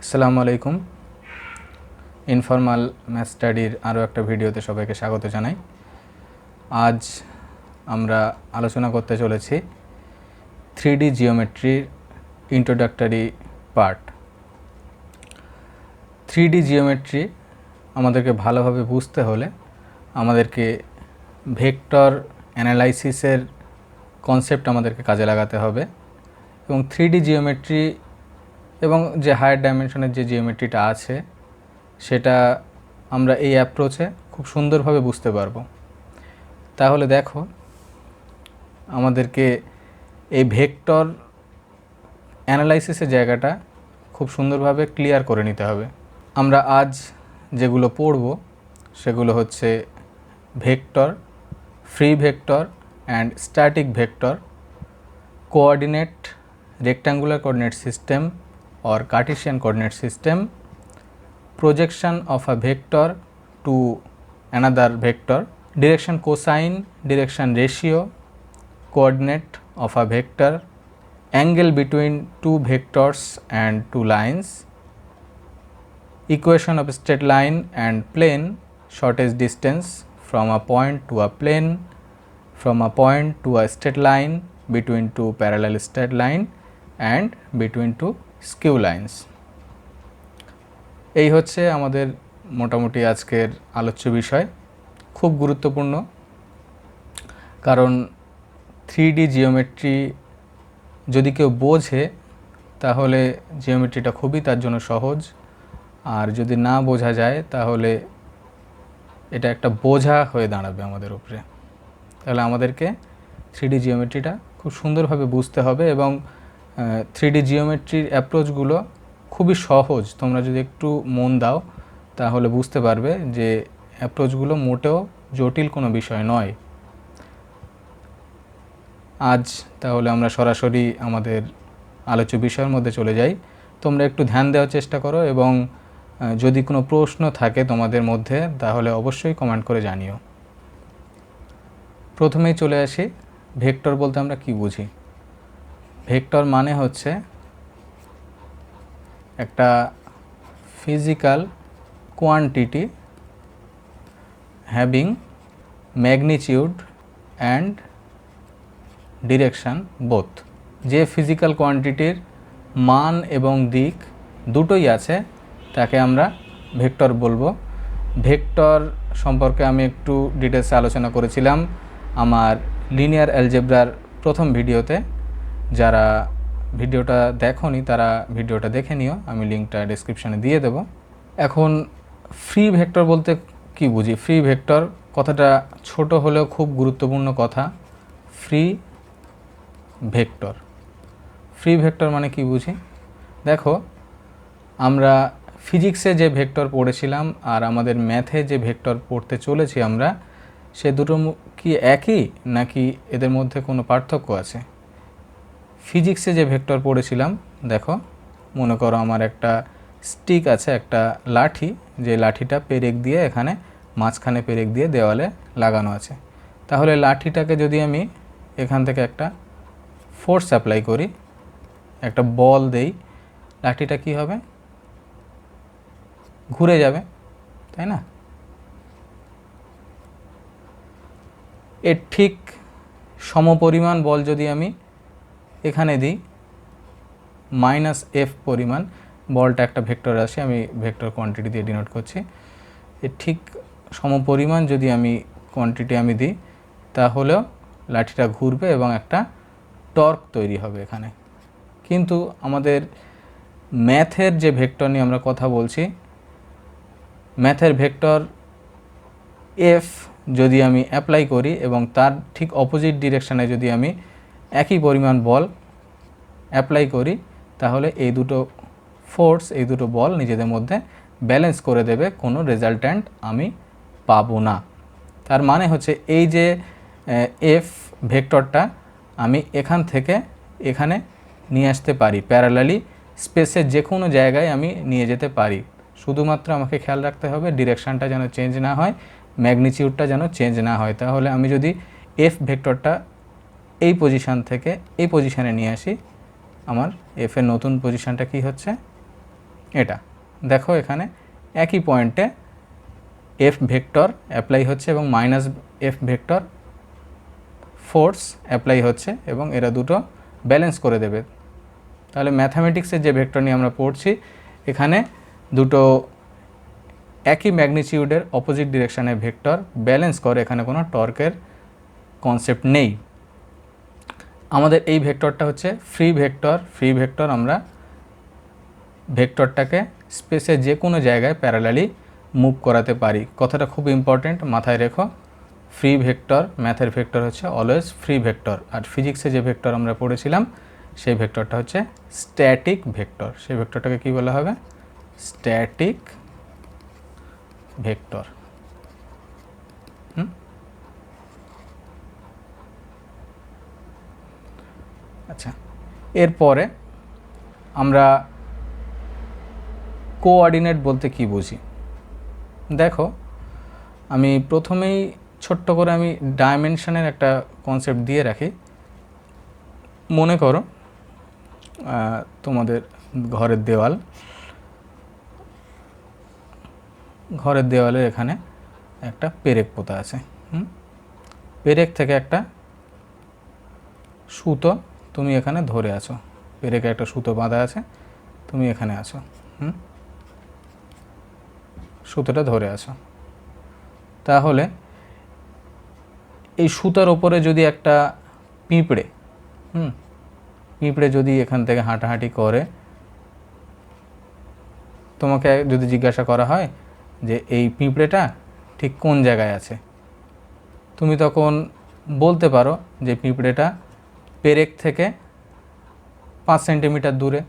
আসসালামু আলাইকুম। Informal math স্টাডির আরও একটা ভিডিওতে সবাইকে স্বাগত জানাই। আজ আমরা আলোচনা করতে চলেছি 3D জিওমেট্রির introductory part. 3D geometry আমাদেরকে ভালোভাবে বুঝতে হলে আমাদেরকে ভেক্টর অ্যানালাইসিসের কনসেপ্ট আমাদেরকে কাজে লাগাতে হবে এবং 3D জিওমেট্রি এবং যে হায়ার ডাইমেনশনের যে জিওমেট্রিটা আছে সেটা আমরা এই অ্যাপ্রোচে খুব সুন্দরভাবে বুঝতে পারবো। তাহলে দেখো, আমাদেরকে এই ভেক্টর অ্যানালাইসিসের জায়গাটা খুব সুন্দরভাবে ক্লিয়ার করে নিতে হবে। আমরা আজ যেগুলো পড়ব সেগুলো হচ্ছে vector, free vector and static vector, coordinate, rectangular coordinate system or Cartesian coordinate system, projection of a vector to another vector, direction cosine, direction ratio, coordinate of a vector, angle between two vectors and two lines, equation of a straight line and plane, shortest distance from a point to a plane, from a point to a straight line, between two parallel straight line and between two skew lines. এই হচ্ছে আমাদের মোটামুটি আজকের আলোচ্য বিষয়। খুব গুরুত্বপূর্ণ, কারণ 3D জিওমেট্রি যদি কেউ বোঝে তাহলে জিওমেট্রিটা খুবই তার জন্য সহজ, আর যদি না বোঝা যায় তাহলে এটা একটা বোঝা হয়ে দাঁড়াবে আমাদের উপরে। তাহলে আমাদেরকে 3D জিওমেট্রিটা খুব সুন্দরভাবে বুঝতে হবে এবং 3D জিওমেট্রির অ্যাপ্রোচগুলো খুবই সহজ। তোমরা যদি একটু মন দাও তাহলে বুঝতে পারবে যে অ্যাপ্রোচগুলো মোটেও জটিল কোনো বিষয় নয়। আজ তাহলে আমরা সরাসরি আমাদের আলোচ্য বিষয়ের মধ্যে চলে যাই। তোমরা একটু ধ্যান দেওয়ার চেষ্টা করো এবং যদি কোনো প্রশ্ন থাকে তোমাদের মধ্যে তাহলে অবশ্যই কমেন্ট করে জানিও। প্রথমেই চলে আসি, ভেক্টর বলতে আমরা কি বুঝি। ভেক্টর মানে হচ্ছে একটা physical quantity having magnitude and direction both. যে ফিজিক্যাল কোয়ান্টিটির মান এবং দিক দুটোই আছে তাকে আমরা ভেক্টর বলবো। ভেক্টর সম্পর্কে আমি একটু ডিটেলসে আলোচনা করেছিলাম আমার লিনিয়ার অ্যালজেব্রার প্রথম ভিডিওতে। যারা ভিডিওটা দেখোনি তারা ভিডিওটা দেখে নিও, আমি লিঙ্কটা ডেসক্রিপশানে দিয়ে দেব। এখন ফ্রি ভেক্টর বলতে কি বুঝি। ফ্রি ভেক্টর কথাটা ছোট হলেও খুব গুরুত্বপূর্ণ কথা। ফ্রি ভেক্টর, ফ্রি ভেক্টর মানে কি বুঝি। দেখো, আমরা ফিজিক্সে যে ভেক্টর পড়েছিলাম আর আমাদের ম্যাথে যে ভেক্টর পড়তে চলেছি আমরা, সে দুটো কি একই নাকি এদের মধ্যে কোনো পার্থক্য আছে। ফিজিক্সে যে ভেক্টর পড়েছিলাম, দেখো মনে করো আমার একটা স্টিক আছে, একটা লাঠি, যে লাঠিটা পেরেক দিয়ে এখানে মাঝখানে পেরেক দিয়ে দেওয়ালে লাগানো আছে। তাহলে লাঠিটাকে যদি আমি এখান থেকে একটা ফোর্স অ্যাপ্লাই করি, একটা বল দেই, লাঠিটা কি হবে, ঘুরে যাবে, তাই না। এর ঠিক সমপরিমাণ বল যদি আমি এখানে দিই, -f পরিমাণ, বলটা একটা ভেক্টর রাশি, আমি ভেক্টর কোয়ান্টিটি দিয়ে ডিনোট করছি। এর ঠিক সমপরিমাণ যদি আমি কোয়ান্টিটি আমি দিই তাহলেও লাঠিটা ঘুরবে এবং একটা টর্ক তৈরি হবে এখানে। কিন্তু আমাদের ম্যাথের যে ভেক্টর নিয়ে আমরা কথা বলছি, ম্যাথের ভেক্টর এফ যদি আমি অ্যাপ্লাই করি এবং তার ঠিক অপোজিট ডিরেকশানে যদি আমি একই পরিমাণ বল অ্যাপ্লাই করি, তাহলে এই দুটো ফোর্স, এই দুটো বল নিজেদের মধ্যে ব্যালেন্স করে দেবে, কোনো রেজাল্ট্যান্ট আমি পাবো না। তার মানে হচ্ছে এই যে এফ ভেক্টরটা আমি এখান থেকে এখানে নিয়ে আসতে পারি, প্যারালালি স্পেসের যে কোনো জায়গায় আমি নিয়ে যেতে পারি। শুধুমাত্র আমাকে খেয়াল রাখতে হবে ডিরেকশানটা যেন চেঞ্জ না হয়, ম্যাগনিটিউডটা যেন চেঞ্জ না হয়। তাহলে আমি যদি এফ ভেক্টরটা এই পজিশান থেকে এই পজিশানে নিয়ে আসি, আমার এফের নতুন পজিশানটা কি হচ্ছে, এটা দেখো এখানে একই পয়েন্টে এফ ভেক্টর অ্যাপ্লাই হচ্ছে এবং minus F vector force apply হচ্ছে এবং এরা দুটো ব্যালেন্স করে দেবে। তাহলে ম্যাথামেটিক্সের যে ভেক্টর নিয়ে আমরা পড়ছি এখানে দুটো একই ম্যাগনিটিউডের অপোজিট ডিরেকশানে ভেক্টর ব্যালেন্স করে, এখানে কোনো টর্কের কনসেপ্ট নেই। আমাদের এই ভেক্টরটা হচ্ছে ফ্রি ভেক্টর আমরা ভেক্টরটাকে স্পেসে যে কোনো জায়গায় প্যারালালি মুভ করাতে পারি। কথাটা খুব ইম্পর্টেন্ট, মাথায় রেখো। ফ্রি ভেক্টর, ম্যাথের ভেক্টর হচ্ছে অলওয়েজ ফ্রি ভেক্টর, আর ফিজিক্সে যে ভেক্টর আমরা পড়েছিলাম সেই ভেক্টরটা হচ্ছে স্ট্যাটিক ভেক্টর। সেই ভেক্টরটাকে কী বলা হবে? Static vector. আচ্ছা, এরপরে আমরা কোঅর্ডিনেট বলতে কি বুঝি দেখো। আমি প্রথমেই ছোট্ট করে আমি ডাইমেনশনের একটা কনসেপ্ট দিয়ে রাখি। মনে করো তোমাদের ঘরের দেওয়ালের এখানে একটা পেরেক পোতা আছে। পেরেক থেকে একটা সুতো তুমি এখানে ধরে আছো, পেরেকে একটা সুতো বাঁধা আছে, তুমি এখানে আছো, সুতোটা ধরে আছো। তাহলে এই সুতার ওপরে যদি একটা পিঁপড়ে যদি এখান থেকে হাঁটাহাঁটি করে, তোমাকে যদি জিজ্ঞাসা করা হয় যে এই পিঁপড়েটা ঠিক কোন জায়গায় আছে, তুমি তখন বলতে পারো যে পিঁপড়েটা পেরেক থেকে 5 সেন্টিমিটার দূরে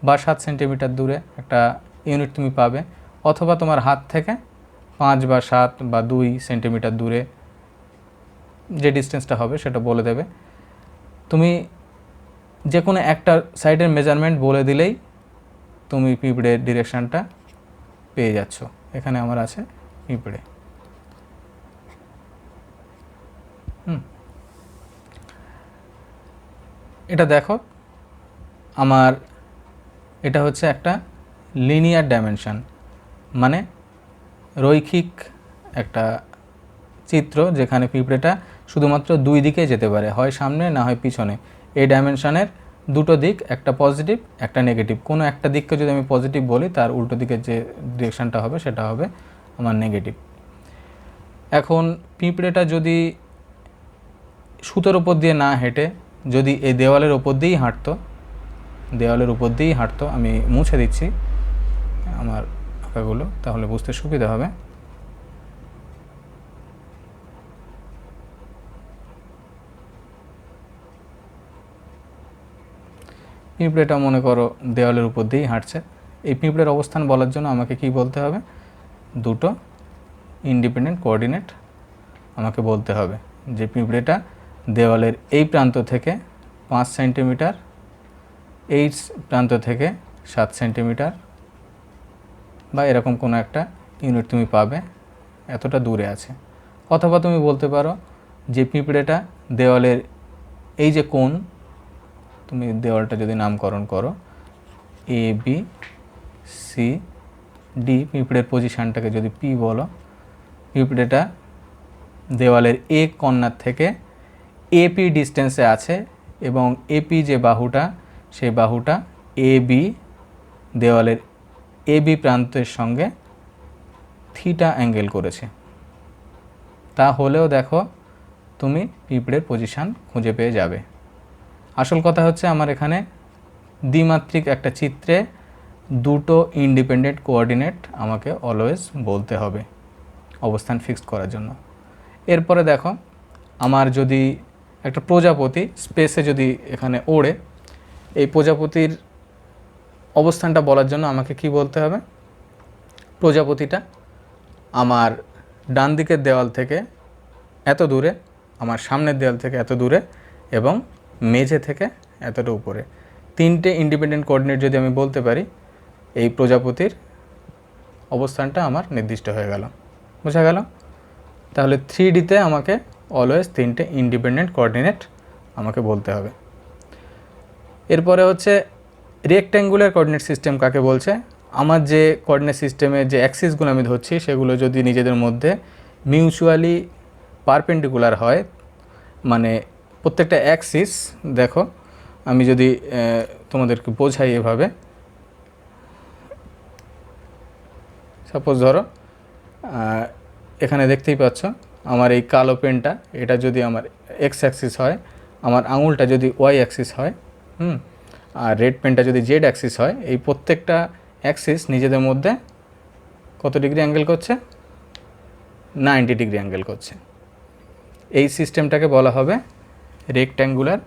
বা 7 সেন্টিমিটার দূরে একটা ইউনিট তুমি পাবে, অথবা তোমার হাত থেকে 5 বা 7 বা 2 সেন্টিমিটার দূরে যে ডিস্টেন্সটা হবে সেটা বলে দেবে। তুমি যে কোনো একটা সাইডের মেজারমেন্ট বলে দিলেই তুমি পিঁপড়ের ডিরেকশানটা পেয়ে যাচ্ছ। এখানে আমার আছে পিঁপড়ে। এটা দেখো, আমার এটা হচ্ছে একটা লিনিয়ার ডাইমেনশন, মানে রৈখিক একটা চিত্র যেখানে পিঁপড়েটা শুধুমাত্র 2 দিকে যেতে পারে, হয় সামনে না হয় পিছনে। এই ডাইমেনশনের দুটো দিক, একটা পজিটিভ একটা নেগেটিভ। কোনো একটা দিককে যদি আমি পজিটিভ বলি তার উল্টো দিকের যে ডিরেকশানটা হবে সেটা হবে আমার নেগেটিভ। এখন পিঁপড়েটা যদি সুতোর উপর দিয়ে না হেঁটে যদি এই দেওয়ালের উপর দিয়েই হাঁটতো, আমি মুছে দিচ্ছি আমার আঁকাগুলো তাহলে বুঝতে সুবিধা হবে। পিঁপড়েটা মনে করো দেওয়ালের উপর দিয়েই হাঁটছে। এই পিঁপড়ের অবস্থান বলার জন্য আমাকে কি বলতে হবে? দুটো ইন্ডিপেন্ডেন্ট কোঅর্ডিনেট আমাকে বলতে হবে যে পিঁপড়েটা দেওয়ালের এই প্রান্ত থেকে 5 সেন্টিমিটার, এই প্রান্ত থেকে 7 সেন্টিমিটার বা এরকম কোনো একটা ইউনিট তুমি পাবে, এতটা দূরে আছে। অথবা তুমি বলতে পারো যে পিঁপড়েটা দেওয়ালের এই যে কোণ, তুমি দেওয়ালটা যদি নামকরণ করো ABCD, পিঁপড়ের পজিশানটাকে যদি P বলো, পিঁপড়েটা দেওয়ালের এ কর্নার থেকে AP ডিস্টেন্সে আছে এবং AP যে বাহুটা, সেই বাহুটা AB দেওয়ালের AB প্রান্তের সঙ্গে থিটা অ্যাঙ্গেল করেছে। তাহলেও দেখো তুমি পিঁপড়ের পজিশান খুঁজে পেয়ে যাবে। আসল কথা হচ্ছে আমার এখানে দ্বিমাত্রিক একটা চিত্রে দুটো ইন্ডিপেন্ডেন্ট কোঅর্ডিনেট আমাকে অলওয়েজ বলতে হবে অবস্থান ফিক্সড করার জন্য। এরপরে দেখো, আমার যদি একটা প্রজাপতি স্পেসে যদি এখানে ওড়ে, এই প্রজাপতির অবস্থানটা বলার জন্য আমাকে কি বলতে হবে? প্রজাপতিটা আমার ডান দিকের দেওয়াল থেকে এত দূরে, আমার সামনের দেওয়াল থেকে এত দূরে এবং মেঝে থেকে এতটা উপরে। 3টে ইন্ডিপেন্ডেন্ট কোঅর্ডিনেট যদি আমি বলতে পারি, এই প্রজাপতির অবস্থানটা আমার নির্দিষ্ট হয়ে গেল। বোঝা গেল? তাহলে 3Dতে আমাকে অলওয়েজ 3টে ইন্ডিপেন্ডেন্ট কোঅর্ডিনেট আমাকে বলতে হবে। এরপরে হচ্ছে রেক্ট্যাঙ্গুলার কোঅর্ডিনেট সিস্টেম কাকে বলছে? আমার যে কোঅর্ডিনেট সিস্টেমের যে অ্যাক্সিসগুলো আমি ধরছি সেগুলো যদি নিজেদের মধ্যে মিউচুয়ালি পারপেন্ডিকুলার হয়, মানে প্রত্যেকটা অ্যাক্সিস, দেখো আমি যদি তোমাদেরকে বোঝাই এভাবে, সাপোজ ধরো এখানে দেখতেই পাচ্ছ আমার এই কালো পেনটা, এটা যদি আমার এক্স অ্যাক্সিস হয়, আমার আঙুলটা যদি ওয়াই অ্যাক্সিস হয়, আর রেড পেনটা যদি জেড অ্যাক্সিস হয়, এই প্রত্যেকটা অ্যাক্সিস নিজেদের মধ্যে কত ডিগ্রি অ্যাঙ্গেল করছে? 90 ডিগ্রি অ্যাঙ্গেল করছে। এই সিস্টেমটাকে বলা হবে রেক্ট্যাঙ্গুলার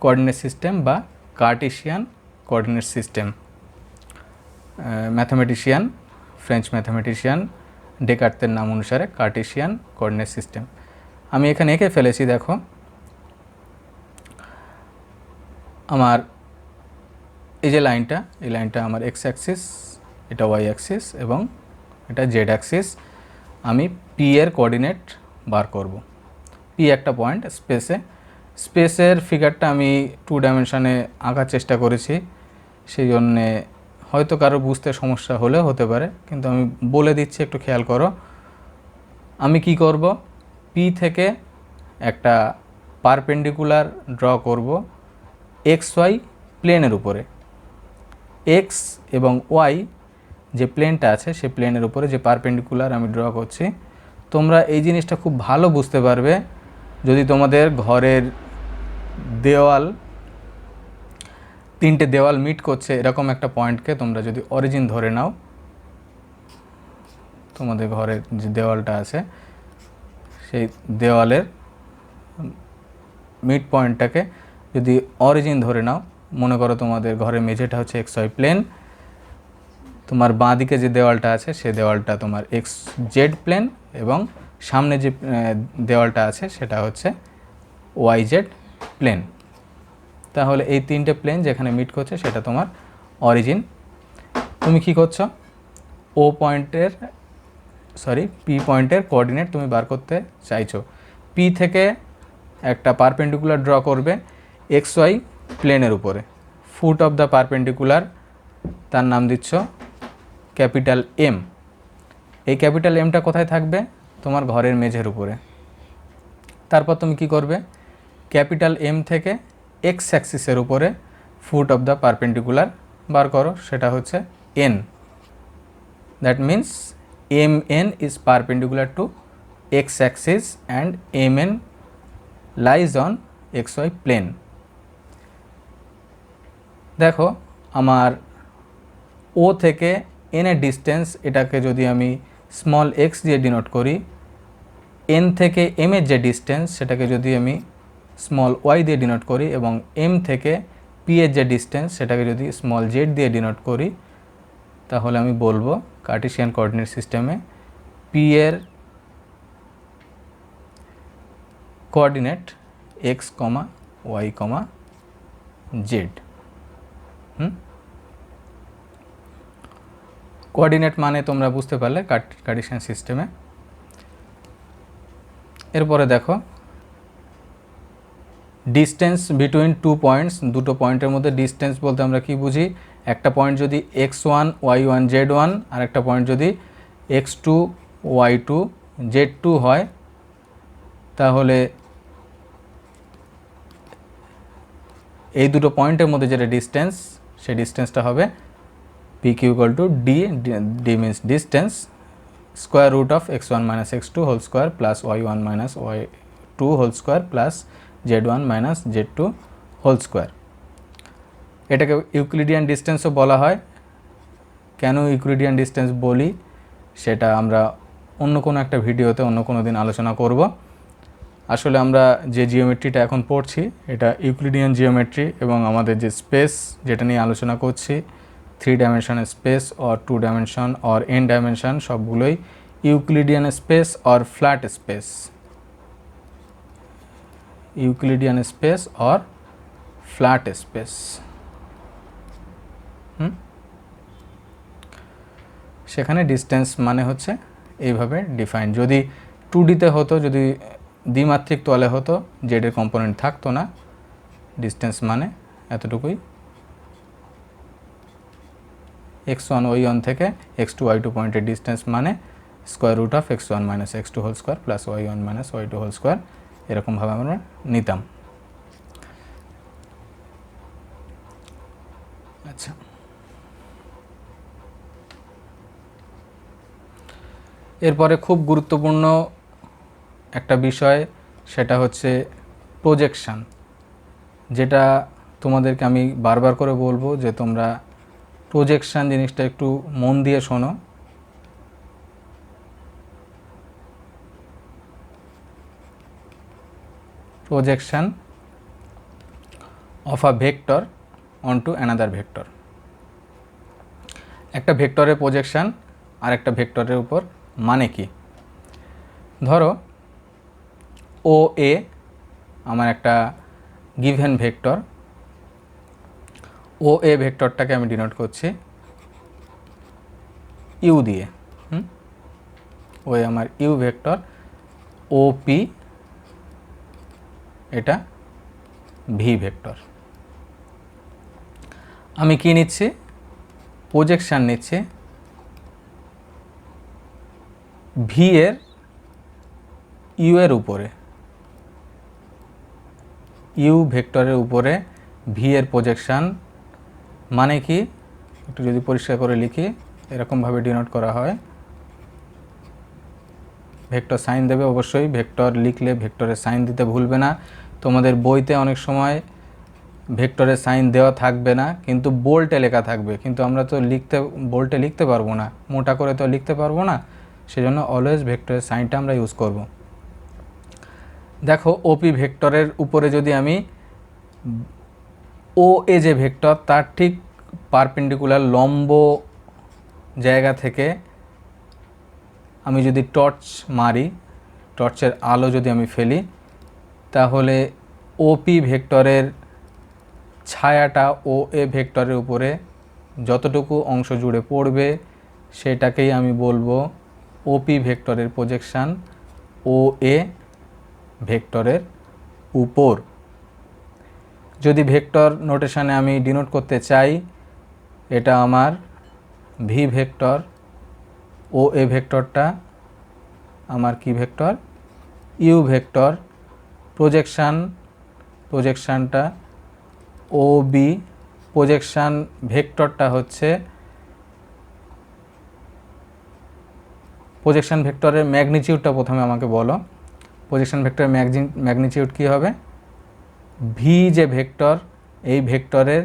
কোঅর্ডিনেট সিস্টেম বা Cartesian coordinate system. Mathematician, French mathematician ডেকার্তের নাম অনুসারে কার্টেসিয়ান কোঅর্ডিনেট সিস্টেম। আমি এখানে এঁকে ফেলেছি, দেখো আমার এই যে লাইনটা, এই লাইনটা আমার এক্স অ্যাক্সিস, এটা ওয়াই অ্যাক্সিস এবং এটা জেড অ্যাক্সিস। আমি পি এর কোঅর্ডিনেট বার করব। পি একটা পয়েন্ট স্পেসে, স্পেসের ফিগারটা আমি 2 ডাইমেনশনে আঁকার চেষ্টা করেছি, সেই জন্যে হয়তো কারো বুঝতে সমস্যা হলেও হতে পারে, কিন্তু আমি বলে দিচ্ছি, একটু খেয়াল করো। আমি কি করব, পি থেকে একটা পারপেন্ডিকুলার ড্র করব এক্স ওয়াই প্লেনের উপরে। এক্স এবং ওয়াই যে প্লেনটা আছে সেই প্লেনের উপরে যে পারপেন্ডিকুলার আমি ড্র করছি, তোমরা এই জিনিসটা খুব ভালো বুঝতে পারবে যদি তোমাদের ঘরের দেওয়াল, 3টে দেওয়াল মিট করছে এরকম একটা পয়েন্টকে তোমরা যদি অরিজিন ধরে নাও, তোমাদের ঘরের যে দেওয়ালটা আছে সেই দেওয়ালের মিড পয়েন্টটাকে যদি অরিজিন ধরে নাও, মনে করো তোমাদের ঘরের মেঝেটা হচ্ছে এক্স ওয়াই প্লেন, তোমার বাঁ দিকে যে দেওয়ালটা আছে সেই দেওয়ালটা তোমার এক্স জেড প্লেন, এবং সামনে যে দেওয়ালটা আছে সেটা হচ্ছে ওয়াই জেড প্লেন। তাহলে এই 3টে প্লেন যেখানে মিট করছে সেটা তোমার অরিজিন। তুমি কি করছো, ও পয়েন্টের পি পয়েন্টের কোঅর্ডিনেট তুমি বার করতে চাইছো। পি থেকে একটা পারপেন্ডিকুলার ড্র করবে এক্স ওয়াই প্লেনের উপরে। ফুট অফ দ্য পারপেন্ডিকুলার, তার নাম দিচ্ছ ক্যাপিটাল এম। এই ক্যাপিটাল এমটা কোথায় থাকবে? তোমার ঘরের মেঝের উপরে। তারপর তুমি কি করবে, ক্যাপিটাল এম থেকে এক্স অ্যাক্সিসের উপরে ফুট অফ দ্য পারপেন্ডিকুলার বার করো, সেটা হচ্ছে N. That means M N is perpendicular to X axis and M N lies on X Y plane. দেখো আমার ও থেকে এন এর ডিস্টেন্স, এটাকে যদি আমি স্মল এক্স দিয়ে ডিনোট করি, এন থেকে এম এর যে ডিস্টেন্স সেটাকে যদি আমি স্মল ওয়াই দিয়ে ডিনোট করি, এবং এম থেকে পি এর যে ডিস্টেন্স সেটাকে যদি স্মল জেড দিয়ে ডিনোট করি, তাহলে আমি বলবো কার্টেসিয়ান কোঅর্ডিনেট সিস্টেমে পি এর কোঅর্ডিনেট এক্স কমা ওয়াই কমা জেড। কোঅর্ডিনেট মানে তোমরা বুঝতে পারলে কার্টেসিয়ান সিস্টেমে। এরপরে দেখো ডিস্টেন্স বিটুইন 2 পয়েন্টস, দুটো পয়েন্টের মধ্যে ডিস্টেন্স বলতে আমরা কি বুঝি? একটা পয়েন্ট যদি x1 y1 z1 আর একটা পয়েন্ট যদি x2 y2 z2 হয়, তাহলে এই দুটো পয়েন্টের মধ্যে যেটা ডিস্টেন্স, সেই ডিস্টেন্সটা হবে pq equal to d means distance square root of x1 minus x2 whole square plus y1 minus y2 whole square plus z1 minus z2 whole square। এটাকে ইউক্লিডিয়ান ডিস্টেন্সও বলা হয়। কেন ইউক্লিডিয়ান ডিস্টেন্স বলি সেটা আমরা অন্য কোনো একটা ভিডিওতে অন্য কোনো দিন আলোচনা করব। আসলে আমরা যে জিওমেট্রিটা এখন পড়ছি এটা ইউক্লিডিয়ান জিওমেট্রি, এবং আমাদের যে স্পেস যেটা নিয়ে আলোচনা করছি, 3 ডাইমেনশনের space or 2 dimension or n dimension, সবগুলোই Euclidean space or flat space, Euclidean space or flat space. সেখানে ডিস্টেন্স মানে হচ্ছে এইভাবে ডিফাইন। যদি 2Dতে হতো, যদি দ্বিমাত্রিক তলে হতো, জেডের কম্পোনেন্ট থাকতো না, ডিস্টেন্স মানে এতটুকুই x1 y1 থেকে x2 y2 পয়েন্টের ডিস্টেন্স মানে square root of x1 minus x2 whole square plus y1 minus y2 whole square, এরকমভাবে আমরা নিতাম। আচ্ছা, এরপরে খুব গুরুত্বপূর্ণ একটা বিষয়, সেটা হচ্ছে প্রজেকশান, যেটা তোমাদেরকে আমি বারবার করে বলবো যে তোমরা প্রজেকশান জিনিসটা একটু মন দিয়ে শোনো। Projection of a vector অনটু another vector. একটা ভেক্টরের প্রজেকশান আর একটা ভেক্টরের উপর মানে কি? ধরো ও এ আমার একটা গিভেন ভেক্টর, ও এ ভেক্টরটাকে আমি ডিনোট করছি ইউ দিয়ে। ও এ আমার ইউ ভেক্টর, ও পি এটা ভি ভেক্টর। আমি কি নিচ্ছি? প্রজেকশান নিচ্ছি ভি এর ইউ এর উপরে, ইউ ভেক্টরের উপরে ভি এর প্রজেকশান মানে কি একটু যদি পরিষ্কার করে লিখি, এরকমভাবে ডিনোট করা হয়। ভেক্টর সাইন দেবে অবশ্যই, ভেক্টর লিখলে ভেক্টরের সাইন দিতে ভুলবে না। তোমাদের বইতে অনেক সময় ভেক্টরের সাইন দেওয়া থাকবে না, কিন্তু বোল্টে লেখা থাকবে, কিন্তু আমরা তো বোল্টে লিখতে পারবো না, মোটা করে তো লিখতে পারবো না, সেজন্য অলওয়েজ ভেক্টরের সাইনটা আমরা ইউজ করব। দেখো ওপি ভেক্টরের উপরে যদি আমি ও এ যে ভেক্টর তার ঠিক পারপেন্ডিকুলার লম্ব জায়গা থেকে আমি যদি টর্চ মারি, টর্চের আলো যদি আমি ফেলি, তাহলে ওপি ভেক্টরের ছায়াটা ও এ ভেক্টরের উপরে যতটুকু অংশ জুড়ে পড়বে সেটাকেই আমি বলবো ওপি ভেক্টরের প্রজেকশান ও এ ভেক্টরের উপর। যদি ভেক্টর নোটেশনে আমি ডিনোট করতে চাই, এটা আমার ভি ভেক্টর, ও এ ভেক্টরটা আমার কি ভেক্টর? U vector. প্রজেকশানটা ও বি, প্রজেকশান ভেক্টরটা হচ্ছে, প্রজেকশান ভেক্টরের ম্যাগনিটিউডটা প্রথমে আমাকে বলো। প্রজেকশান ভেক্টরের ম্যাগনিটিউড কী হবে? ভি যে ভেক্টর, এই ভেক্টরের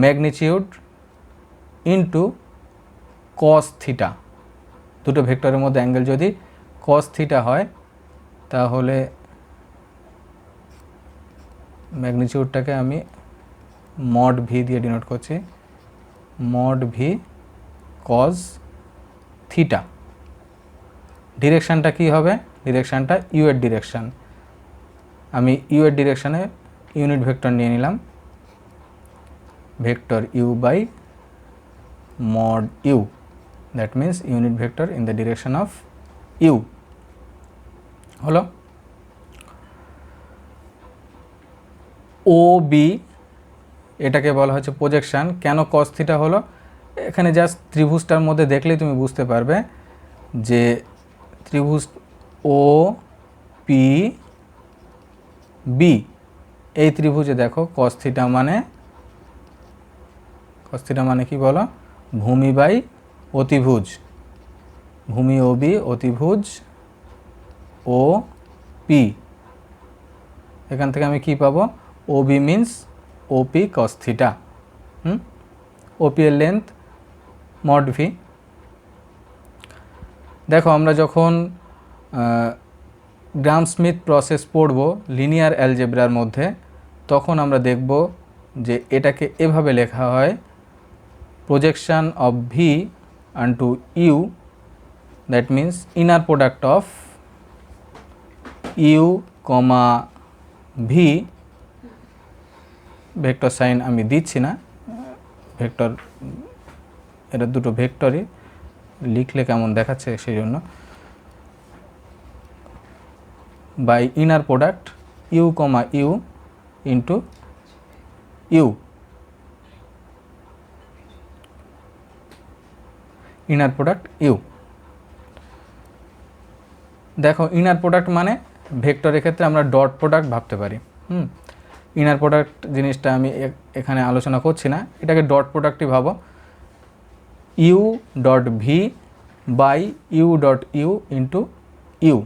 ম্যাগনিটিউড ইন্টু কস থিটা। দুটো ভেক্টরের মধ্যে অ্যাঙ্গেল যদি কস থিটা হয়, তাহলে ম্যাগনিটিউডটাকে আমি মড ভি দিয়ে ডিনোট করছি, মড ভি কজ থিটা। ডিরেকশানটা কি হবে? ডিরেকশানটা ইউ এর ডিরেকশান। আমি ইউ এর ডিরেকশানে ইউনিট ভেক্টর নিয়ে নিলাম, vector U by mod U, that means unit vector in the direction of U. হলো ও বি, এটাকে বলা হচ্ছে প্রজেকশান। কেন কস থিটা হলো? এখানে জাস্ট ত্রিভুজটার মধ্যে দেখলেই তুমি বুঝতে পারবে যে ত্রিভুজ ও পি বি, এই ত্রিভুজে দেখো কস থিটা মানে কি বলো? ভূমি বাই অতিভুজ, ভূমি ও বি অতিভুজ ও পি। এখান থেকে আমি কি পাবো? O B means O P cos theta. OP এর লেন্থ মড ভি। দেখো আমরা যখন গ্রাম স্মিথ প্রসেস পড়ব লিনিয়ার অ্যালজেব্রার মধ্যে, তখন আমরা দেখব যে এটাকে এভাবে লেখা হয়, projection of V unto U, that means inner product of U comma V. Vector sign আমি দিচ্ছি না, ভেক্টর এটা দুটো ভেক্টরই, লিখলে কেমন দেখাচ্ছে সেই জন্য, by inner product U comma U into U. Inner product U. দেখো ইনার প্রোডাক্ট মানে ভেক্টরের ক্ষেত্রে আমরা ডট প্রোডাক্ট ভাবতে পারি। ইনার প্রোডাক্ট জিনিসটা আমি এখানে আলোচনা করছি না, এটাকে ডট প্রোডাক্টই ভাবো। U dot V by U dot U into U,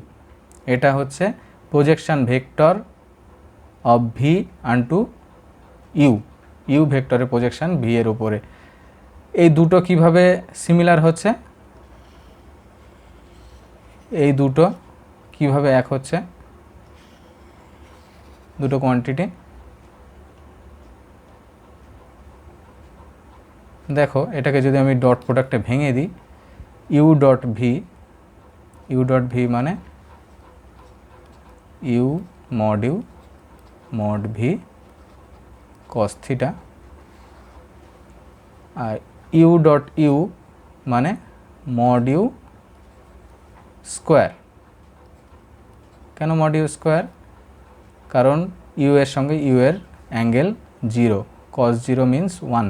এটা হচ্ছে projection vector of V unto U, U ভেক্টরের প্রজেকশান ভি এর উপরে। এই দুটো কিভাবে সিমিলার হচ্ছে, এই দুটো কিভাবে এক হচ্ছে, দুটো কোয়ান্টিটি দেখো। এটাকে যদি আমি ডট প্রোডাক্টে ভেঙে দিই, U dot V, U dot V মানে U mod V cos theta, আর ইউ ডট ইউ মানে মড ইউ স্কোয়ার। কেন মড ইউ স্কোয়ার? কারণ ইউ এর সঙ্গে ইউ এর angle 0, cos 0 means 1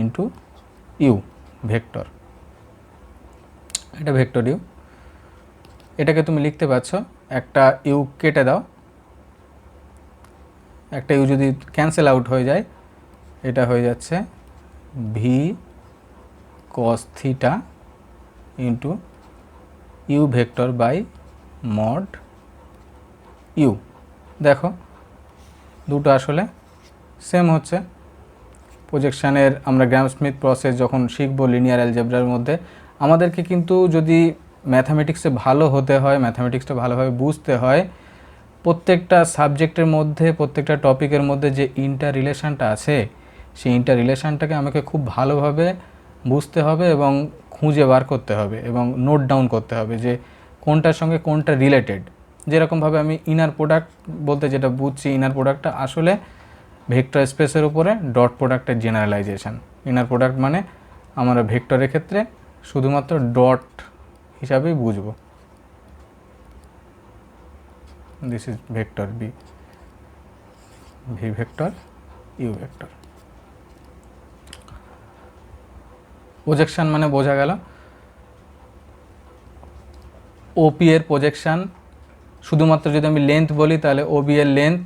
into U vector, এটা ভেক্টর ইউ। এটাকে তুমি লিখতে পাচ্ছ, একটা ইউ কেটে দাও, একটা ইউ যদি ক্যান্সেল আউট হয়ে যায়, এটা হয়ে যাচ্ছে V cos theta into U vector by mod U. দেখো দুটো আসলে সেম হচ্ছে। প্রজেকশানের আমরা গ্রাম স্মিথ প্রসেস যখন শিখব লিনিয়ার অ্যালজেব্রার মধ্যে, আমাদেরকে কিন্তু যদি ম্যাথামেটিক্সে ভালো হতে হয়, ম্যাথামেটিক্সটা ভালোভাবে বুঝতে হয়, প্রত্যেকটা সাবজেক্টের মধ্যে, প্রত্যেকটা টপিকের মধ্যে যে ইন্টার রিলেশানটা আছে, সেই ইন্টার রিলেশানটাকে আমাকে খুব ভালোভাবে বুঝতে হবে এবং খুঁজে বার করতে হবে এবং নোট ডাউন করতে হবে যে কোনটার সঙ্গে কোনটা রিলেটেড। যেরকমভাবে আমি ইনার প্রোডাক্ট বলতে যেটা বুঝছি, ইনার প্রোডাক্টটা আসলে ভেক্টর স্পেসের উপরে ডট প্রোডাক্টের জেনারেলাইজেশন। ইনার প্রোডাক্ট মানে আমরা ভেক্টরের ক্ষেত্রে শুধুমাত্র ডট হিসাবেই বুঝব। This is vector B, V vector U vector. Projection মানে বোঝা গেল, ওপি এর প্রজেকশান। শুধুমাত্র যদি আমি লেন্থ বলি তাহলে ওবি এর length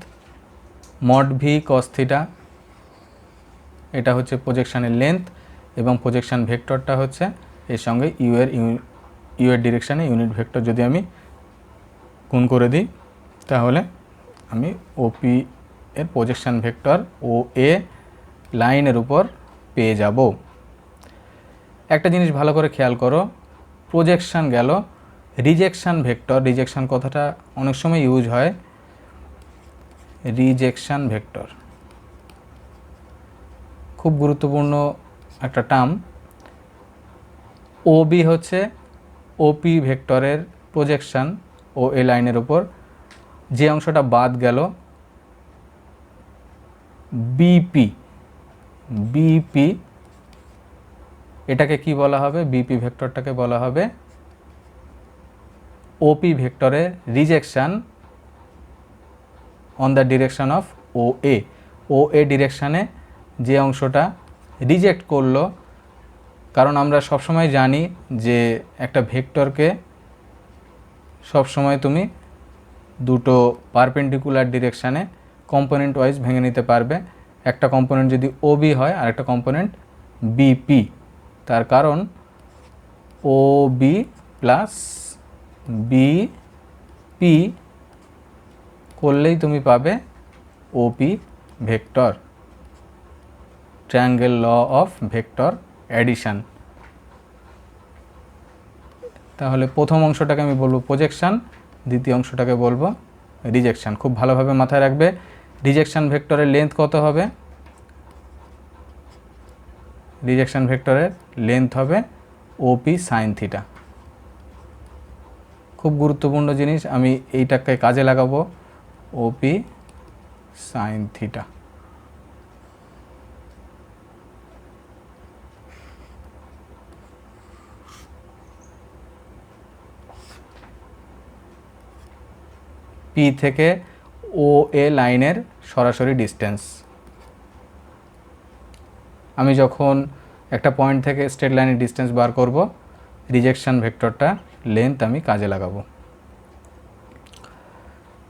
mod V cos theta, এটা হচ্ছে প্রজেকশানের লেন্থ, এবং প্রজেকশান ভেক্টরটা হচ্ছে এর সঙ্গে ইউ এর ডিরেকশানে ইউনিট ভেক্টর যদি আমি গুণ করে দিই, তাহলে আমি ওপি এর প্রজেকশান ভেক্টর ও এ লাইনের উপর পেয়ে যাব। একটা জিনিস ভালো করে খেয়াল করো, প্রজেকশান গেল, রিজেকশান ভেক্টর, রিজেকশান কথাটা অনেক সময় ইউজ হয়, রিজেকশান ভেক্টর খুব গুরুত্বপূর্ণ একটা টার্ম। ওবি হচ্ছে ওপি ভেক্টরের প্রজেকশান ও এ লাইনের উপর, যে অংশটা বাদ গেল বিপি, বিপি এটাকে কি বলা হবে? বিপি ভেক্টরটাকে বলা হবে ওপি ভেক্টরের rejection on the direction of O A ডিরেকশানে যে অংশটা রিজেক্ট করলো। কারণ আমরা সবসময় জানি যে একটা ভেক্টরকে সবসময় তুমি দুটো পারপেন্ডিকুলার ডিরেকশানে কম্পোনেন্ট ওয়াইজ ভেঙে নিতে পারবে। একটা কম্পোনেন্ট যদি ওবি হয় আর একটা কম্পোনেন্ট বিপি, তার কারণ ওবি প্লাস বিপি করলেই তুমি পাবে OP vector, triangle law of vector addition. তাহলে প্রথম অংশটাকে আমি বলবো প্রজেকশান, দ্বিতীয় অংশটাকে বলবো রিজেকশান। খুব ভালোভাবে মাথায় রাখবে, রিজেকশান ভেক্টরের লেন্থ কত হবে? রিজেকশান ভেক্টরের লেন্থ হবে ওপি সাইন থিটা। খুব গুরুত্বপূর্ণ জিনিস, আমি এইটাকে কাজে লাগাবো, ওপি সাইন থিটা। পি থেকে ও এ লাইনের সরাসরি ডিস্টেন্স। আমি যখন একটা পয়েন্ট থেকে স্ট্রেট লাইনের ডিস্টেন্স বার করব, রিজেকশন ভেক্টরটা লেন্থ আমি কাজে লাগাবো।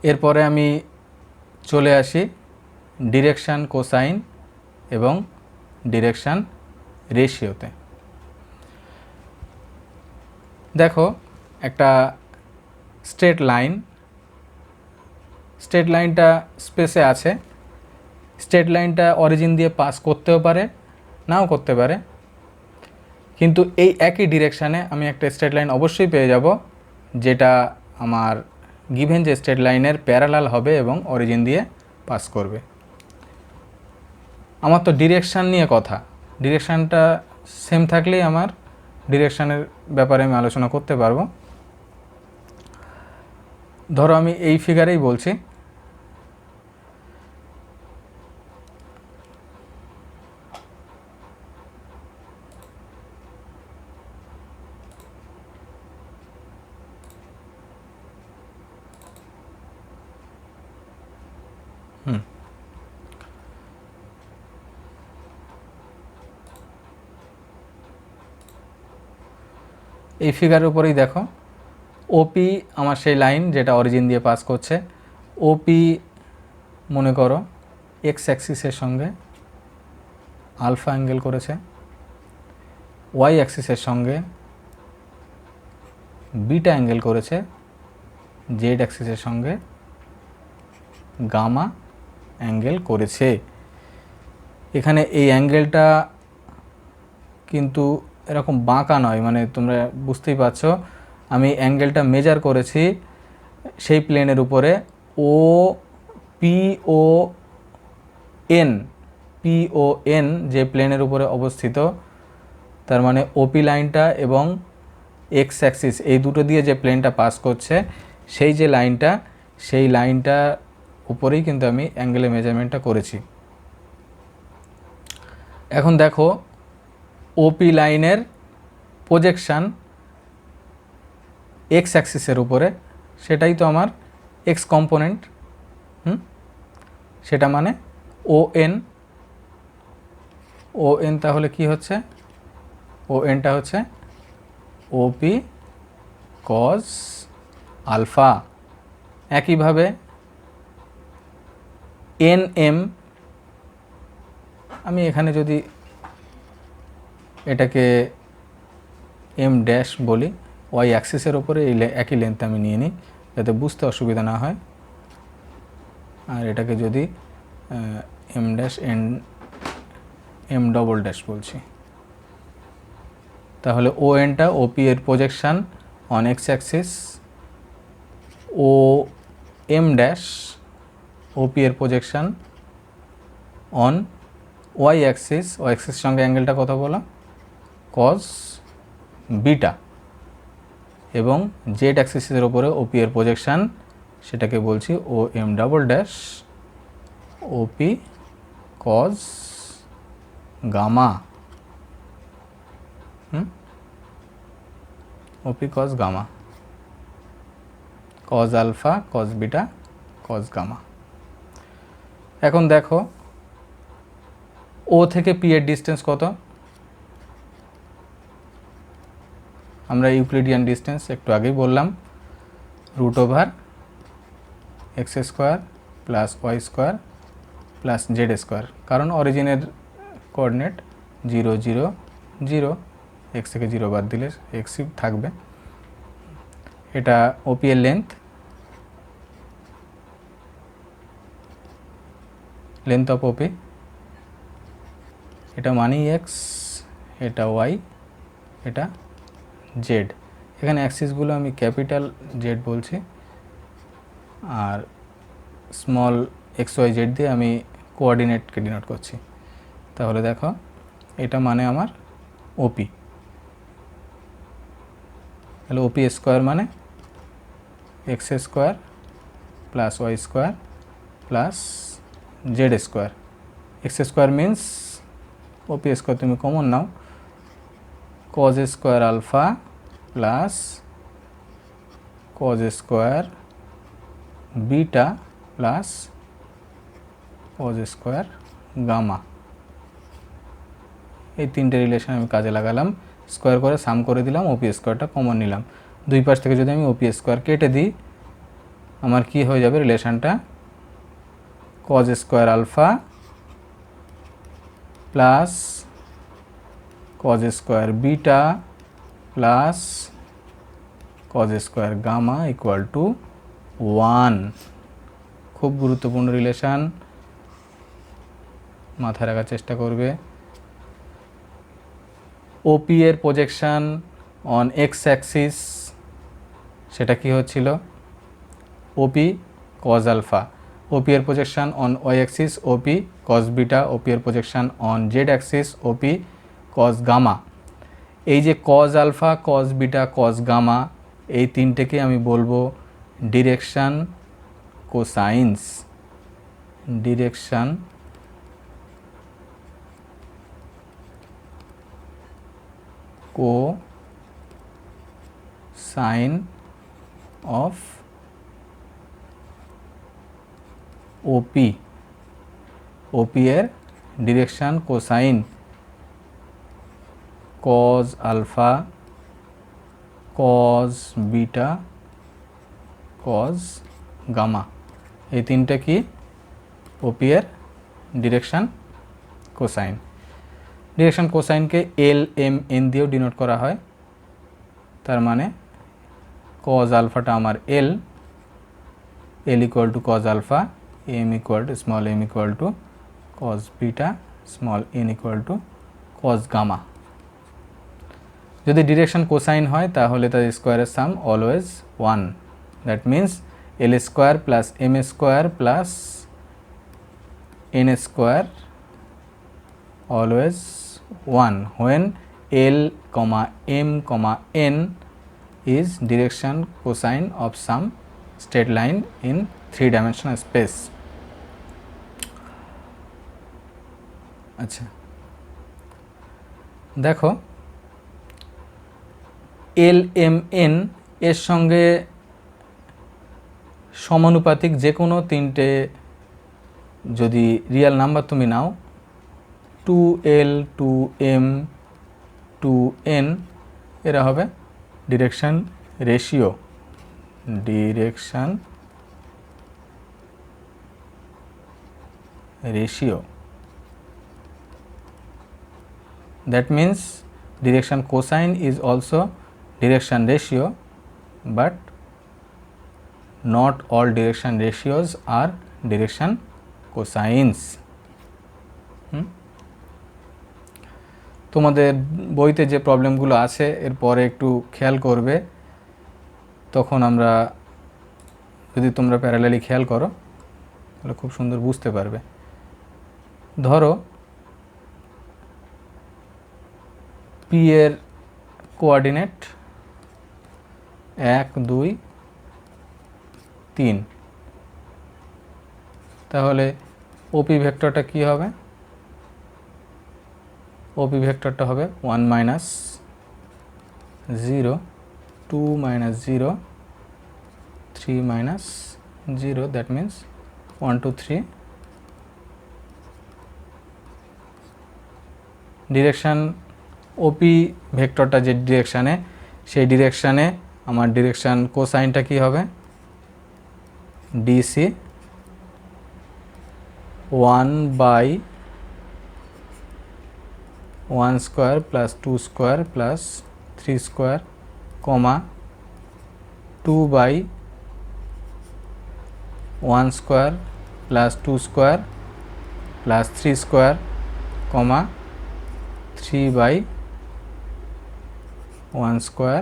এরপরে আমি চলে আসি ডিরেকশান কোসাইন এবং ডিরেকশান রেশিওতে। দেখো একটা স্ট্রেট লাইনটা স্পেসে আছে। স্ট্রেট লাইনটা অরিজিন দিয়ে পাস করতেও পারে, নাও করতে পারে, কিন্তু এই একই ডিরেকশানে আমি একটা স্ট্রেট লাইন অবশ্যই পেয়ে যাব যেটা আমার গিভেন যে স্ট্রেট লাইনের প্যারালাল হবে এবং অরিজিন দিয়ে পাস করবে। আমার তো ডিরেকশান নিয়ে কথা, ডিরেকশানটা সেম থাকলেই আমার ডিরেকশানের ব্যাপারে আমি আলোচনা করতে পারবো। ধরো আমি এই ফিগারেই বলছি, এই ফিগারের উপরেই দেখো ওপি আমার সেই লাইন যেটা অরিজিন দিয়ে পাস করছে। ওপি মনে করো এক্স অ্যাক্সিসের সঙ্গে আলফা অ্যাঙ্গেল করেছে, ওয়াই অ্যাক্সিসের সঙ্গে বিটা অ্যাঙ্গেল করেছে, জেড অ্যাক্সিসের সঙ্গে গামা অ্যাঙ্গেল করেছে। এখানে এই অ্যাঙ্গেলটা কিন্তু এরকম বাঁকা নয়, মানে তোমরা বুঝতেই পারছো আমি অ্যাঙ্গেলটা মেজার করেছি সেই প্লেনের উপরে ও পি ও এন যে প্লেনের উপরে অবস্থিত, তার মানে ওপি লাইনটা এবং এক্স অ্যাক্সিস এই দুটো দিয়ে যে প্লেনটা পাস করছে সেই যে লাইনটা, সেই লাইনটা উপরেই কিন্তু আমি অ্যাঙ্গেলের মেজারমেন্টটা করেছি। এখন দেখো ওপি লাইনের প্রজেকশান এক্স অ্যাক্সিসের উপরে, সেটাই তো আমার এক্স কম্পোনেন্ট, সেটা মানে ও এন তাহলে কি হচ্ছে, ও এনটা হচ্ছে ওপি কজ আলফা। একইভাবে এন এম, আমি এখানে যদি এটাকে এম ড্যাশ বলি, ওয়াই অ্যাক্সিসের ওপরে এই একই লেন্থ আমি নিয়ে নিই যাতে বুঝতে অসুবিধা না হয়। আর এটাকে যদি M dash M double dash বলছি, তাহলে ও এনটা ওপি এর projection on X axis, O M dash OP এর projection on Y axis, Y axis সঙ্গে অ্যাঙ্গেলটা কত বলা, কজ বিটা, এবং জেড অ্যাক্সিসের ওপরে ওপি এর প্রজেকশান সেটাকে বলছি O M double dash OP cos gamma, OP cos gamma, cos alpha, cos beta, cos gamma. এখন দেখো ও থেকে পি এর ডিস্টেন্স কত, আমরা ইউক্লিডিয়ান ডিস্টেন্স একটু আগেই বললাম, root over X square plus Y square plus Z square, কারণ অরিজিনের কোঅর্ডিনেট 0 0 0, এক্স থেকে 0 বাদ দিলে এক্সই থাকবে। এটা ওপি এর লেন্থ অফ ওপি, এটা মানেই এক্স, এটা ওয়াই, এটা জেড। এখানে অ্যাক্সিসগুলো আমি ক্যাপিটাল জেড বলছি আর স্মল এক্স ওয়াই জেড দিয়ে আমি কোঅর্ডিনেটকে ডিনোট করছি। তাহলে দেখো এটা মানে আমার ওপি, তাহলে ওপি স্কোয়ার মানে X square plus Y square plus Z square. X square means OP square তুমি কমন নাও, cos square alpha plus cos square beta plus cos square gamma. এই তিনটে রিলেশন আমি কাজে লাগালাম স্কোয়ার করে সাম করে দিলাম, ওপি স্কোয়ারটা কমন নিলাম। দুই পাশ থেকে যদি আমি ওপি স্কোয়ার কেটে দিই, আমার কি হয়ে যাবে রিলেশনটা, cos square alpha plus cos square beta plus cos square gamma equal to 1। খুব গুরুত্বপূর্ণ রিলেশন, মাথায় রাখার চেষ্টা করবে। ওপি এর প্রজেকশন অন এক্স অ্যাক্সিস সেটা কি হচ্ছিল, ওপি কজ আলফা। ওপি এর projection on Y axis OP cos beta. OP এর projection on Z axis OP cos gamma. এই যে cos alpha, cos beta, cos gamma, এই তিনটেকে আমি বলবো direction cosines. Direction cosine of OP. OP এর direction cosine cos alpha, cos beta, cos gamma, এই তিনটে কি ওপি এর ডিরেকশন কোসাইন। ডিরেকশন কোসাইনকে এল এম এন দিয়েও ডিনোট করা হয়। তার মানে কজ আলফাটা আমার এল, এল equal to cos alpha, M equal to small M equal to cos beta, small N equal to cos gamma. যদি ডিরেকশন কোসাইন হয় তাহলে তার স্কোয়ারের sum always 1। That means L square plus M square plus N square always 1 when L, M, N is direction cosine of some straight line in 3-dimensional space. আচ্ছা দেখো, এল M N এর সঙ্গে সমানুপাতিক যে কোনো তিনটে যদি রিয়েল নাম্বার তুমি নাও, 2L, 2M, 2N, এরা হবে direction ratio. Direction ratio, that means direction cosine is also direction ratio, but not all direction ratios are direction cosines. তোমাদের বইতে যে প্রবলেমগুলো আছে এরপরে একটু খেয়াল করবে, তখন আমরা যদি তোমরা প্যারালালি খেয়াল করো তাহলে খুব সুন্দর বুঝতে পারবে। ধরো পি এর কোঅর্ডিনেট 1, 2, 3, তাহলে ওপি ভেক্টরটা কি হবে? ওপি ভেক্টরটা হবে 1 minus 0, 2 minus 0, 3 minus 0, that means 1, 2, 3. Direction ওপি ভেক্টরটা যে ডিরেকশানে, সেই ডিরেকশানে আমার ডিরেকশান কোসাইনটা কি হবে? DC 1/1 square plus 2 square plus 3 square, comma 2/1 square plus 2 square plus 3 square, comma 3/1 square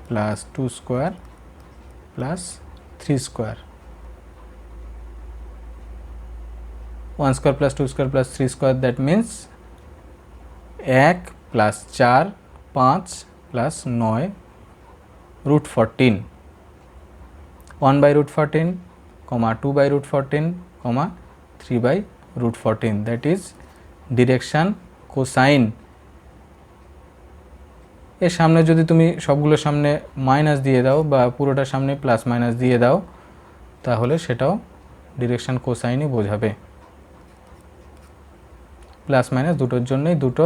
plus 2 square plus 3 square. 1 square plus 2 square plus 3 square, that means 1 plus 4, 5 plus 9, √14, 1/√14, 2/√14, 3/√14, that is direction cosine। এর সামনে যদি তুমি সবগুলোর সামনে minus দিয়ে দাও বা পুরোটার সামনে প্লাস মাইনাস দিয়ে দাও তাহলে সেটাও ডিরেকশন কোসাইনই বোঝাবে। প্লাস মাইনাস দুটোর জন্যই দুটো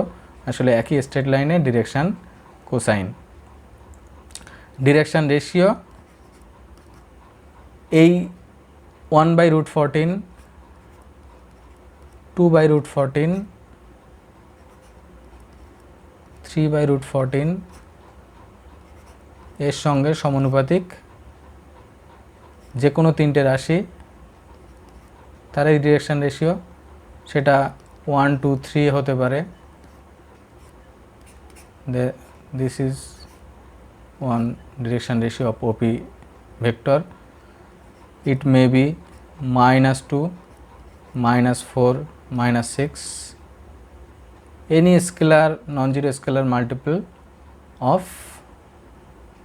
আসলে একই স্ট্রেট লাইনে ডিরেকশন কোসাইন। ডিরেকশন রেশিও এই 1/√14, 2/√14, 3/√14 এর সঙ্গে সমানুপাতিক যে কোনো তিনটে রাশি তার এই ডিরেকশন রেশিও, সেটা 1, 2, 3 হতে পারে। This is one direction ratio of OP vector. It may be -2, -4, -6, any scalar non-zero scalar multiple of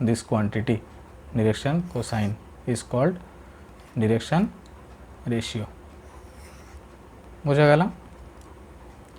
this quantity. Direction cosine is called direction ratio. বোঝা গেল?